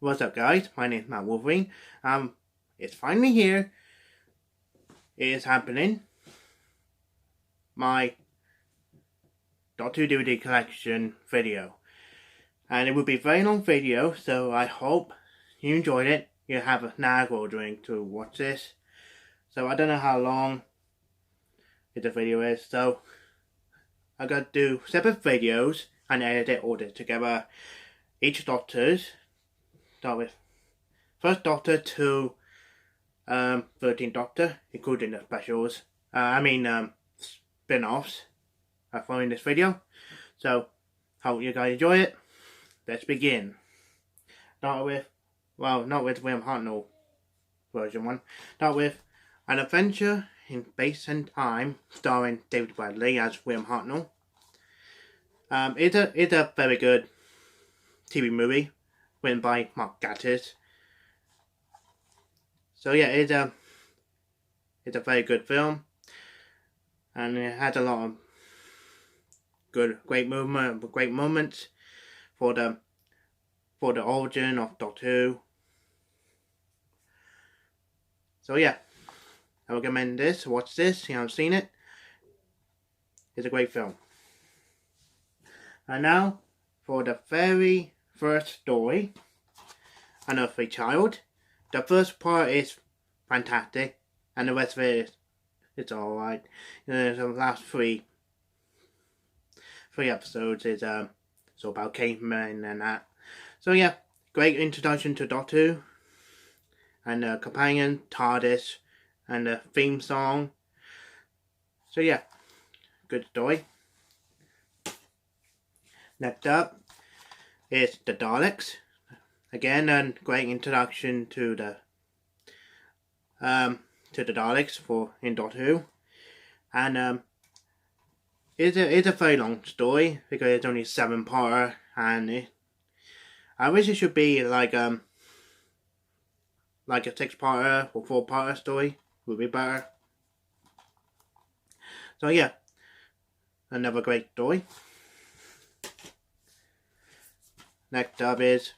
What's up, guys? My name is Matt Wolverine. It's finally here. It is happening. My Doctor Who DVD collection video. And it will be a very long video, so I hope you enjoyed it. You have a snack or drink to watch this. So I don't know how long the video is, so I'm going to do separate videos and edit it all together. Each Doctor's. Start with first Doctor to 13th Doctor, including the specials. Spin-offs following this video. So, hope you guys enjoy it. Let's begin. Start with, not with William Hartnell version 1. Start with An Adventure in Space and Time, starring David Bradley as William Hartnell. It's a very good TV movie, written by Mark Gatiss. So yeah, it's a very good film, and it has a lot of great moments for the origin of Doctor Who. So yeah, I recommend this. Watch this. You haven't seen it. It's a great film. And now for the very first story, An Earthly Child. The first part is fantastic, and the rest of it it's alright. The last three episodes is so about cavemen and that. So yeah, great introduction to Doctor Who, and the companion TARDIS, and the theme song. So yeah, good story. Next up is the Daleks. Again, a great introduction to the Daleks in Doctor Who, and it's a very long story because it's only 7-parter, and I wish it should be like a 6-parter or 4-parter story would be better. So yeah, another great story. Next up is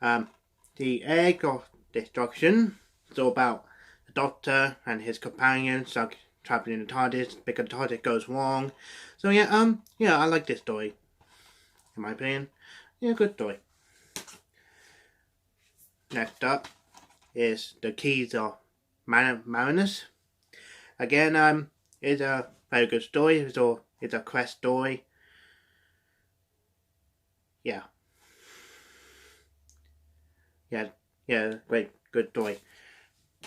The Egg of Destruction. It's all about the Doctor and his companions trapped in the TARDIS because the TARDIS goes wrong. So yeah, I like this story. In my opinion, yeah, good story. Next up is The Keys of Marinus. Again, it's a very good story. It's a quest story. Yeah, great, good story.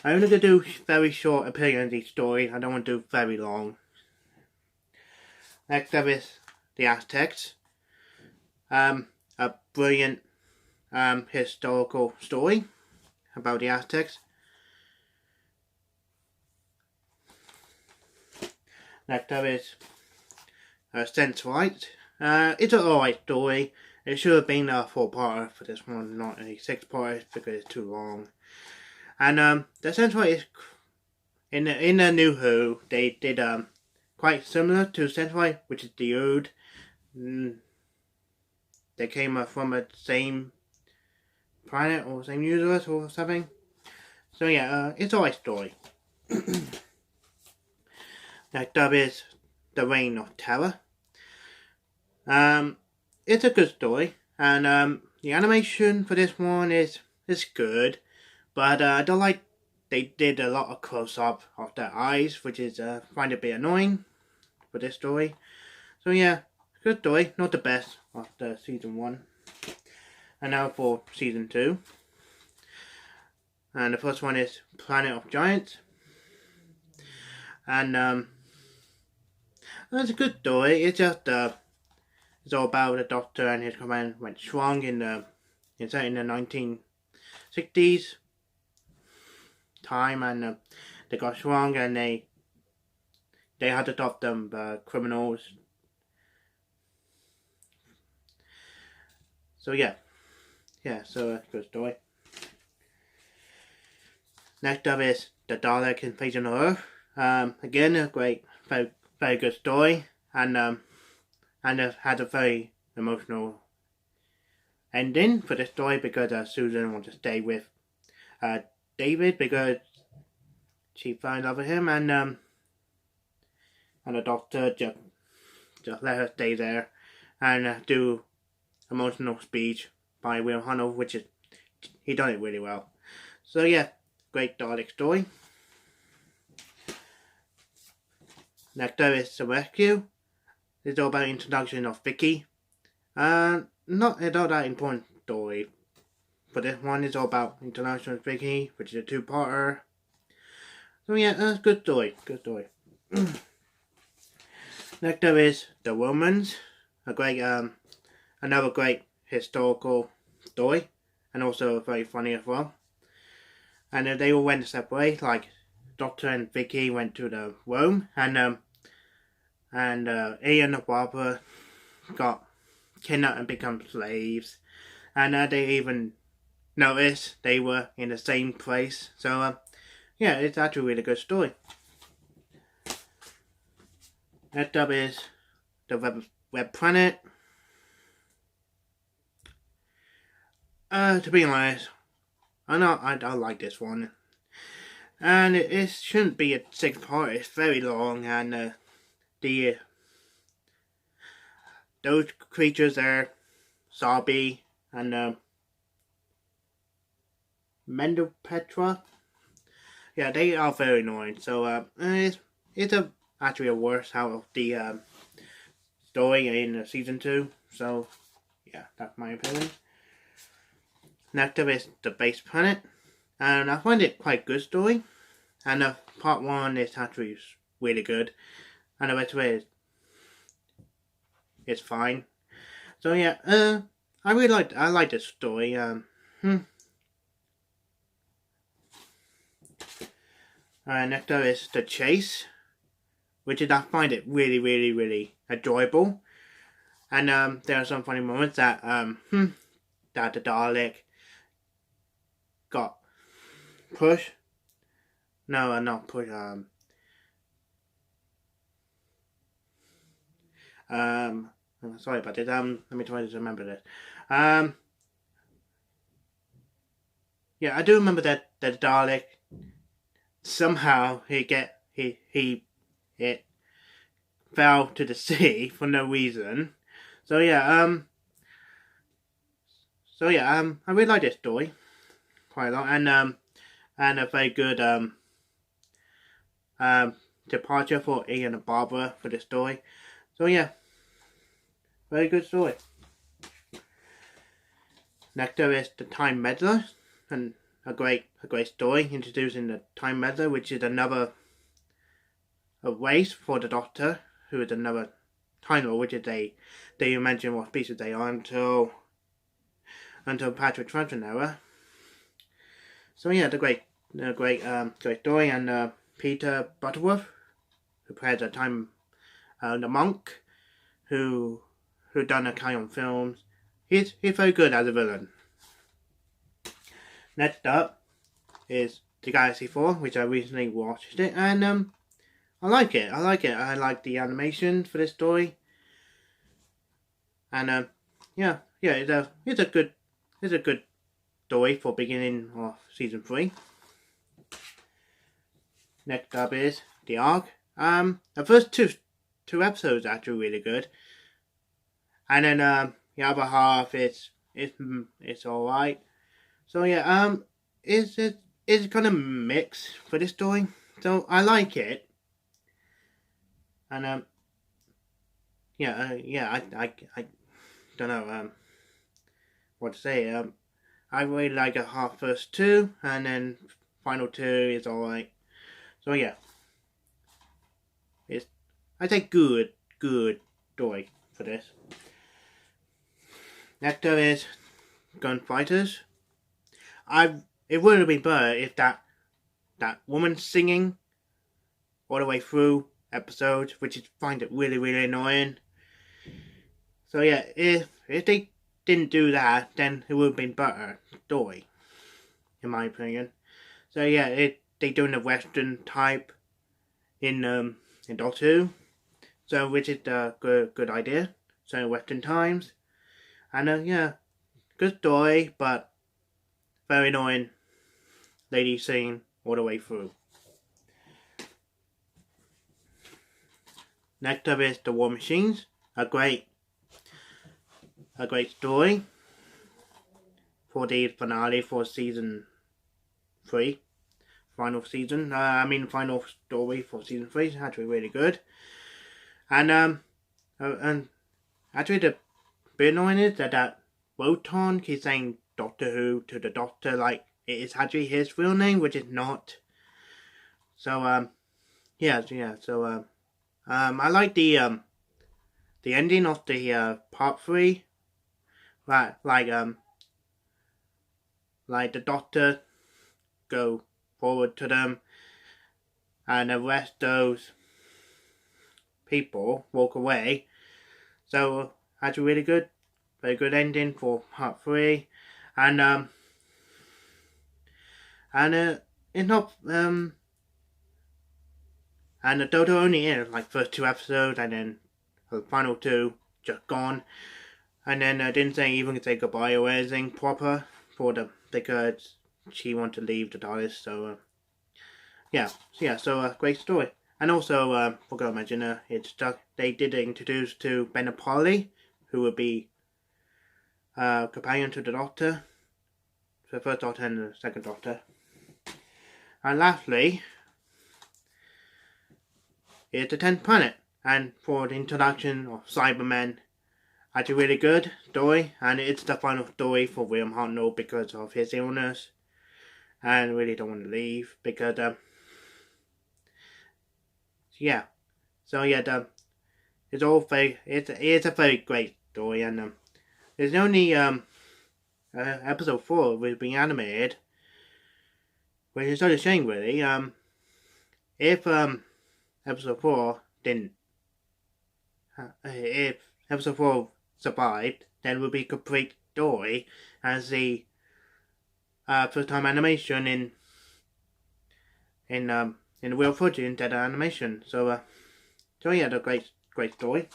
I'm only going to do very short opinions on each story. I don't want to do very long. Next up is The Aztecs. A brilliant historical story about the Aztecs. Next up is Sense Right. It's an alright story. It should have been a 4-parter for this one, not a 6-parter because it's too long. And the Sense Right is in the New Who. They did quite similar to Sense Right, which is the Ode. They came from the same planet or same universe or something. So yeah, it's alright story. Next up is The Reign of Terror. It's a good story, and the animation for this one is good, but I don't like they did a lot of close-up of their eyes, which is find a bit annoying for this story. So yeah, good story, not the best of the season 1. And now for season 2, and the first one is Planet of Giants, and it's a good story. It's just it's all about the Doctor and his command went wrong in the 1960s time, and they got wrong, and they had to stop them criminals. So yeah, so a good story. Next up is The Dalek Invasion of Earth. Again, a great, very good story, and it had a very emotional ending for the story because Susan wants to stay with David because she fell in love with him, and the doctor just let her stay there and do emotional speech by Will Hunnell, which is he done it really well. So yeah, great Dalek story. Next up is The Rescue. It's all about introduction of Vicky. Not that important story. But this one is all about introduction of Vicky, which is a two-parter. So yeah, good story. Good story. Next up is The Romans. Another great historical story, and also very funny as well. And they all went separate ways. Like Doctor and Vicky went to the Rome, and Ian and Barbara got kidnapped and become slaves, and they even noticed they were in the same place. So yeah, it's actually a really good story. Next up is The Red Planet. To be honest, I like this one, and it shouldn't be a 6-part. It's very long, and those creatures there, Sarby and Mendopetra, yeah, they are very annoying. So it's actually a worse out of the story in season 2. So yeah, that's my opinion. Next up is The Base Planet, and I find it quite a good story, and part 1 is actually really good, and the rest of it is fine. So yeah, I like this story. Next up is The Chase, which I find it really, really, really enjoyable, and there are some funny moments that that the Dalek got pushed. No, not pushed. Sorry about this. Let me try to remember this. Yeah, I do remember that the Dalek somehow it fell to the sea for no reason. So yeah, I really like this story quite a lot, and a very good departure for Ian and Barbara for this story. So yeah, very good story. Next up is The Time Meddler, and a great story introducing the Time Meddler, which is another race for the Doctor, who is another Time Lord, which is they mention what species they are until Patrick Troughton era. So yeah, the great story, and Peter Butterworth, who plays the monk, who done a kind of films. He's very good as a villain. Next up is The Galaxy 4, which I recently watched it, and I like it. I like the animation for this story, and it's a good story for beginning of season 3. Next up is The Ark. The first two episodes are actually really good, and then the other half it's alright. So yeah, it's kind of mixed for this story. So I like it, and I don't know what to say. I really like the first 2, and then final 2 is alright. So yeah, I say good story for this. Next up is Gunfighters. It would have been better if that woman singing all the way through episodes, which I find it really, really annoying. So yeah, if they didn't do that, then it would have been better story, in my opinion. So yeah, they doing the Western type in Doctor Who, so which is a good idea. So Western times, and good story, but very annoying lady scene all the way through. Next up is The War Machines, a great story for the finale for season 3. Final story for season 3 is actually really good. And actually the bit annoying is that Crotons keeps saying Doctor Who to the Doctor like it is actually his real name, which is not. So I like the ending of the part 3. Right, like the Doctor go forward to them and the rest those people walk away. So actually really good, very good ending for part 3, and it's not and the total only is like first 2 episodes, and then the final 2 just gone, and then didn't say goodbye or anything proper for them because she wanted to leave the Daleks. So great story. And also forgot to mention they did introduce to Ben Polly, who would be companion to the Doctor, the first Doctor and the second Doctor. And lastly is the 10th Planet, and for the introduction of Cybermen. Actually really good story, and it's the final story for William Hartnell because of his illness, and really don't want to leave because it's all very, it's a very great story, and there's only episode 4 will be animated, which is such a shame really. If episode 4 didn't, if episode 4 survived, then it would be a complete story as the first time animation in the real footage instead of animation. So the great story.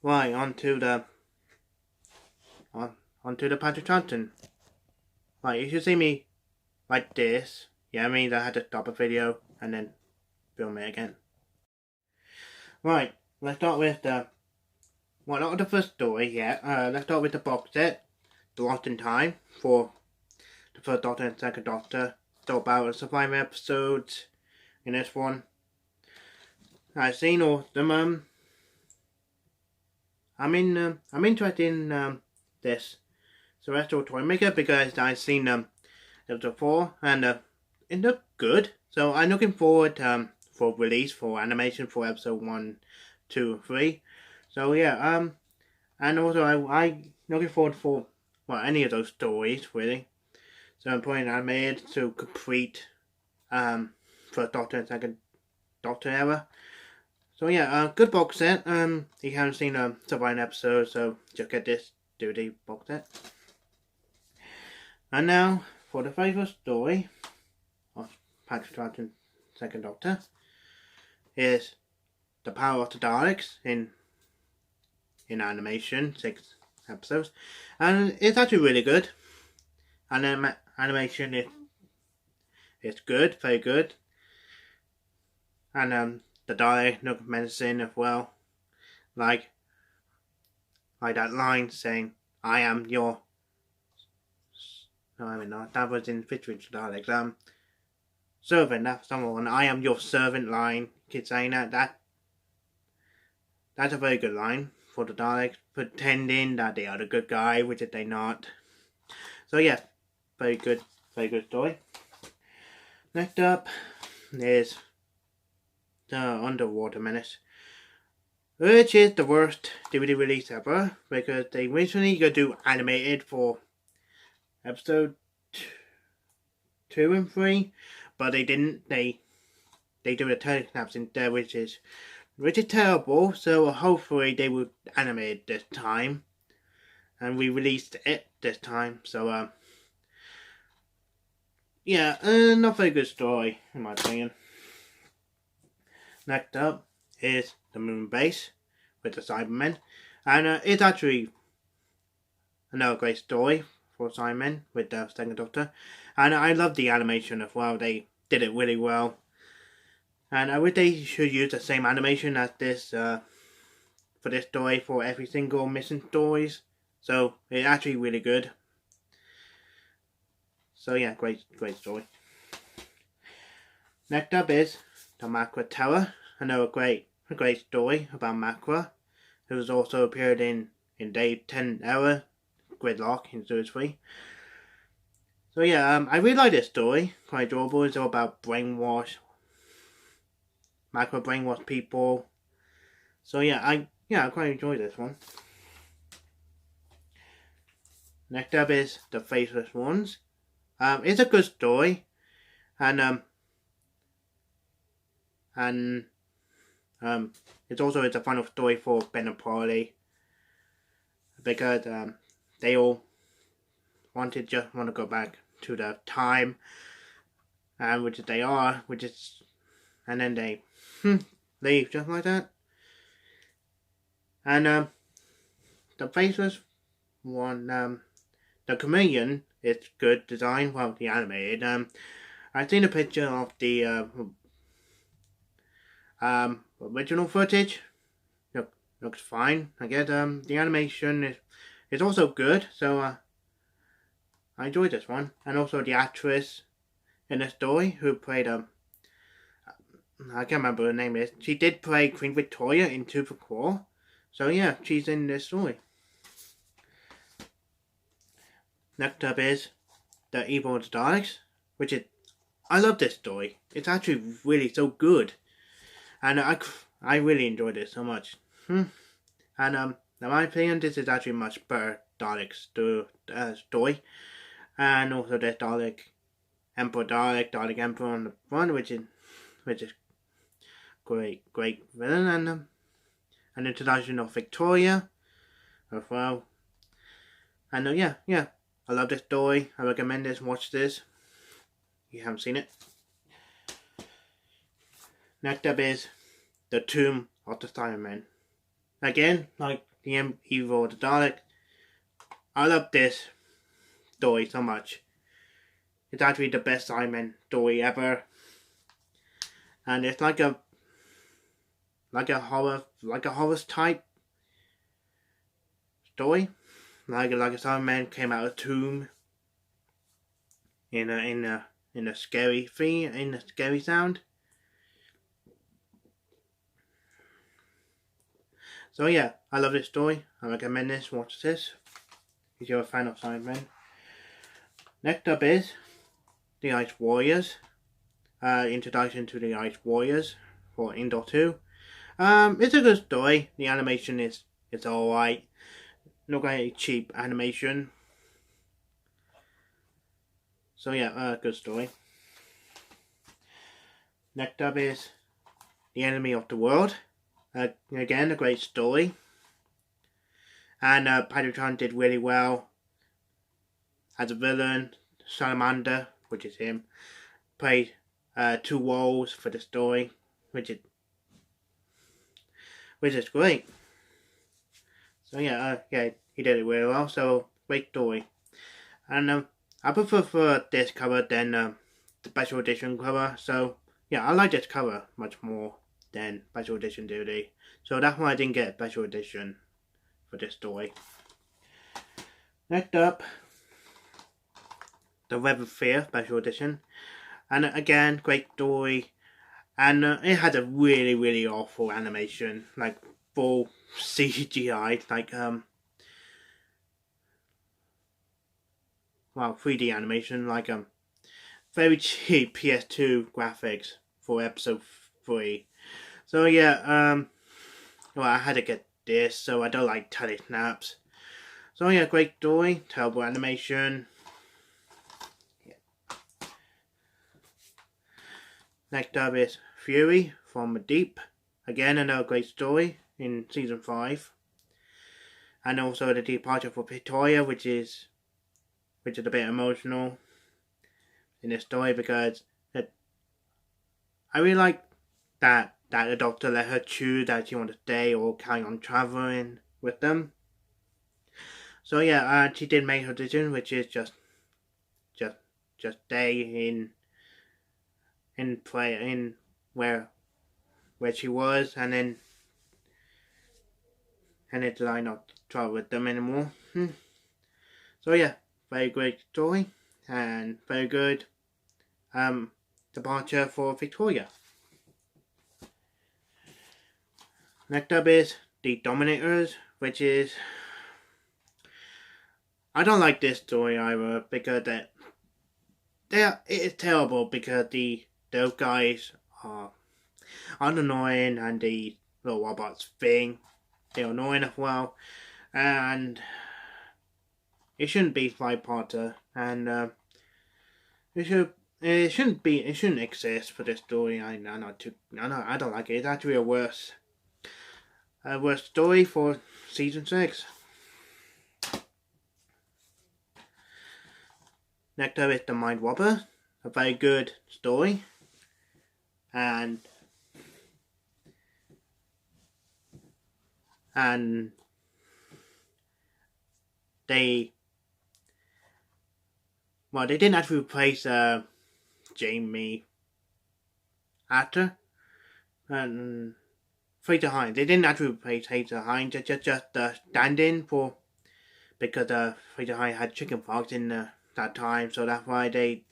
Right, onto the Patrick Johnson. Right, you should see me like this. Yeah, I mean I had to stop a video and then film it again. Right, let's start with not the first story yet. Let's start with the box set, The Lost in Time, for the first Doctor and second Doctor. So about the surviving episodes in this one. I've seen all of them. I'm interested in this Celestial Toymaker because I've seen episode 4 and it looked good. So I'm looking forward for release for animation for episode 1, 2, 3. So yeah, and also I looking forward for any of those stories really. So I'm putting animated to complete first Doctor and second Doctor era. So yeah, good box set. If you haven't seen surviving episode, so just get this DVD box set. And now for the very first story of Patrick Troughton's second Doctor is The Power of the Daleks in animation, 6 episodes, and it's actually really good. And animation is good, very good, and the Daleks look menacing as well, like that line saying, "I am your." No, I mean not. That was in featuring the Daleks. Servant. That's someone. "I am your servant" line. Kids saying that. That's a very good line for the Daleks, pretending that they are the good guy, which they're not. So yeah, very good story. Next up is the Underwater Menace, which is the worst DVD release ever because they recently got to do animated for episode 2 and 3, but they didn't. They do the telesnaps in there, which is terrible. So hopefully they will animate this time, and we released it this time. So not very good story in my opinion. Next up is The Moon Base, with the Cybermen, and it's actually another great story for Cybermen with the second Doctor, and I love the animation as well. They did it really well, and I wish they should use the same animation as this for this story for every single missing stories. So it's actually really good. So yeah, great story. Next up is the Macra Terror, another great story about Macra, who has also appeared in Day 10 Era, Gridlock in Series 3. So yeah, I really like this story, quite adorable. It's all about Macra brainwash people. So yeah, I quite enjoy this one. Next up is the Faceless Ones. It's a good story, and it's a final story for Ben and Polly, because they all want to go back to the time, and and then they leave just like that. And the Faceless one, the chameleon is good design. Well, the animated. I've seen a picture of the original footage. Looks fine. I guess the animation is also good. So I enjoyed this one, and also the actress in the story who played I can't remember her name is. She did play Queen Victoria in Tooth and Claw. So yeah, she's in this story. Next up is the Evil Stylist, which is, I love this story. It's actually really so good, and I really enjoyed it so much. And in my opinion, this is actually much better Daleks story, and also there's Dalek Emperor on the front, which is great villain, and an introduction of Victoria as well. And yeah, I love this story. I recommend this. Watch this. If you haven't seen it. Next up is the Tomb of the Firemen. Again, like the Evil the Dalek, I love this story so much. It's actually the best Firemen story ever, and it's like a horror type story. Like a Cyberman came out of a tomb in a scary thing, in a scary sound. So yeah, I love this story. I recommend this. Watch this if you're a fan of Cybermen. Next up is the Ice Warriors. Introduction to the Ice Warriors for Indoor 2. It's a good story. The animation is alright. Not very cheap animation. So yeah, good story. Next up is The Enemy of the World. Again, a great story. And Paddington did really well as a villain. Salamander, which is him, played 2 roles for the story, which is great. So yeah, he did it really well. So great story. And I prefer this cover than the special edition cover. So yeah, I like this cover much more than special edition DVD. So that's why I didn't get a special edition for this story. Next up, the Web of Fear special edition, and again, great story. And it had a really awful animation, like full CGI, like 3D animation, like very cheap PS2 graphics for episode 3. So yeah, well, I had to get this, so I don't like telesnaps. So yeah, great story, terrible animation. Yeah. Next up is Fury from the Deep. Again, another great story in season 5. And also the departure for Victoria, which is a bit emotional in this story, because I really like that the Doctor let her choose that she wanted to stay or carry on traveling with them. So yeah, she did make her decision, which is just stay in where she was, and then decide not to travel with them anymore. So yeah, very great story and very good departure for Victoria. Next up is the Dominators, which is, I don't like this story either because it is terrible because those guys are annoying, and the little robots thing, they're annoying as well, and it shouldn't be five-parter, and it shouldn't exist for this story. I don't like it. It's actually a worse story for season 6. Next up is The Mind Robber, a very good story, and they didn't actually replace Jamie actor and Fraser Hines. They didn't actually replace Fraser Hines, just stand-in for, because Fraser Hines had chickenpox in that time, so that's why they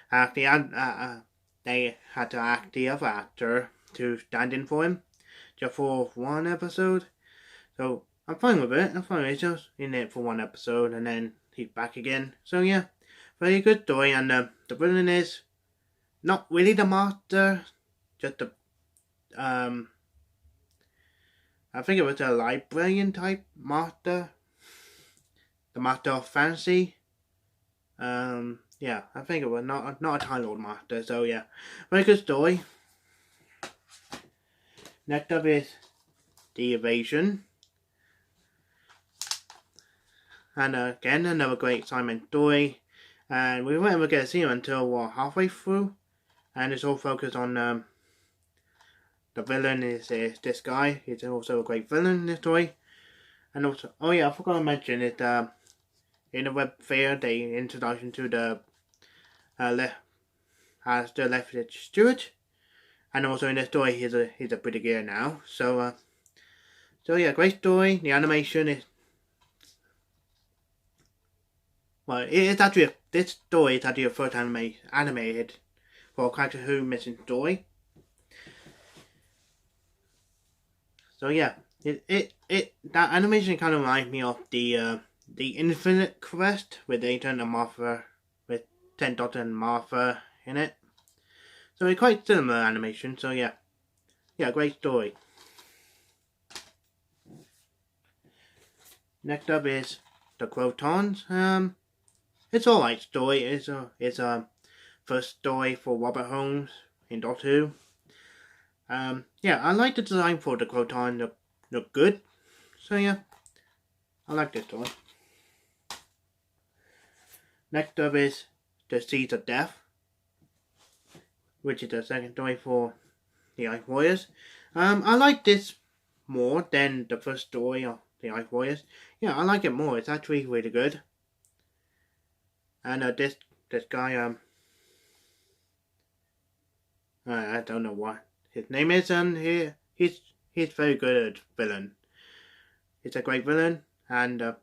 had to act the other actor to stand in for him just for one episode. So I'm fine with it. It's just in it for one episode and then he's back again. So yeah, very good story. And the villain is not really the master, just the I think it was a librarian type master, the master of fantasy. Yeah, I think it was not a Time Lord master. So yeah, very good story. Next up is the Evasion. And again, another great Simon story. And we won't ever get to see him until halfway through. And it's all focused on the villain is this guy. He's also a great villain in this story. And also, oh yeah, I forgot to mention it. In the web fair, the introduction to the Left Stewart, and also in the story, he's a brigadier now. So yeah, great story. The animation is, this story is actually a first animated for a Doctor Who missing story. So yeah, that animation kind of reminds me of the Infinite Quest with Ethan and Martha, with 10 Doctor and Martha in it. So it's quite similar animation. So yeah, great story. Next up is the Crotons. It's alright story. It's a first story for Robert Holmes in Doctor Who. Yeah, I like the design for the Crotons. Look good. So yeah, I like this story. Next up is The Seeds of Death, which is the second story for the Ice Warriors. I like this more than the first story of the Ice Warriors. Yeah, I like it more. It's actually really good. And this guy, I don't know what his name is, and he's very good at villain. He's a great villain, and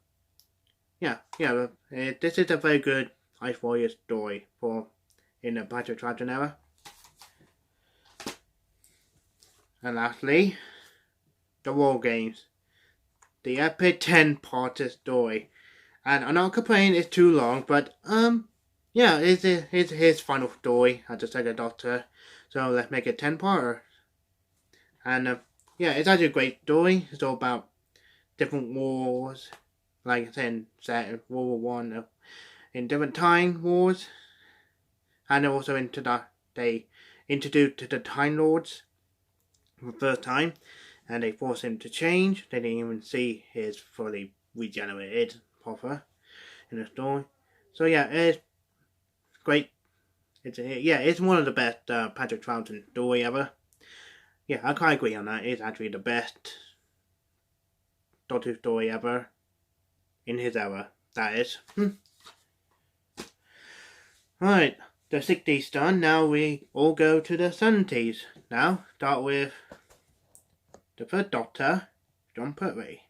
this is a very good Ice Warrior story for in the Patrick Troughton era. And lastly, the War Games, the epic 10-parter story. And I'm not complaining it's too long, but yeah, it's his final story as the second Doctor. So let's make it 10-parter. And yeah, it's actually a great story. It's all about different wars, like I said, set in World War One, in different time wars, and also they introduced the Time Lords for the first time, and they forced him to change. They didn't even see his fully regenerated Puffer in the story. So yeah, it's great. It's one of the best Patrick Troughton story ever. yeah, I can't agree on that. It's actually the best Doctor Who story ever. In his era, that is. Right, the 60s done. Now we all go to the 70s. Now, start with the third Doctor, John Pertwee.